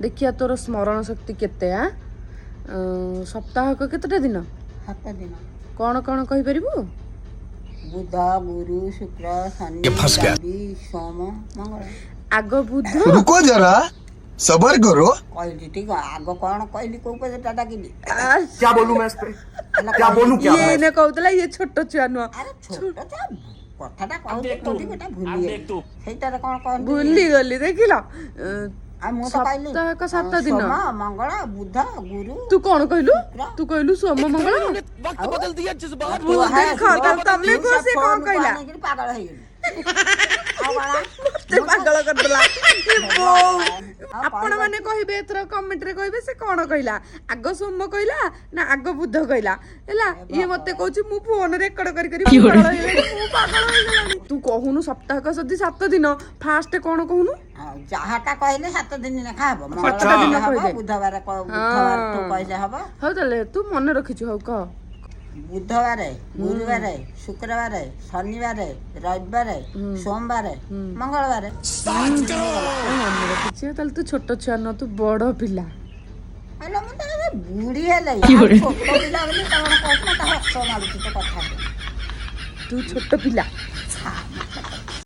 देखिया तोर स्मरण शक्ति केते आ सप्ताह को केतेटा दिन 7 दिन कौन कौन कहि परिबु बुध गुरु शुक्र शनि रवि सोम मंगल आग बुध रुको जरा सबर करो कहली ठीक आग कौन कहली को पे टाटा किली क्या बोलूं मैं इस पे क्या बोलूं क्या ये ने कहतला ये छोट छुआ नुआ अरे छोटा चा कथाटा कहली कोठी बेटा भूली सेटारे कौन कहली भूली गली देखिला आ मु तो कहली सप्ताह का 7 दिन सोम मंगल बुध गुरु तू कौन कहलु तू कहलु सोम मंगल वक्त बदल दिया जज्बात तू है देखो तमने को से कौन कहला पागल है गेली ते पागल कर देला आपण माने कहिबे एथरा कमेंट रे कहिबे से कोन कहला आग सोम कहला ना आग बुध कहला हैला ये मते कहूची मु फोन रेकॉर्ड करी करी पागल हो गेलानी तू कहूनु सप्ताह का सदी 7 दिन फास्ट कोन कहूनु जहाटा कहले 7 दिन ने खाबो सात दिन मंगलवार कहले। हबो बुधवार बुधवार तो कहले हबो हो तले तू मन रखिछु हो कह बुधवार गुरुवार शुक्रवार शनिवार रविवार सोमवार मंगलवार मन रखिछु तले तू छोट छुआ न तू बड़ पिला हेलो मैं तो बूढ़ी है छोट पिला बोली तमन कहत ना हस मारुती तो कथा तू छोट पिला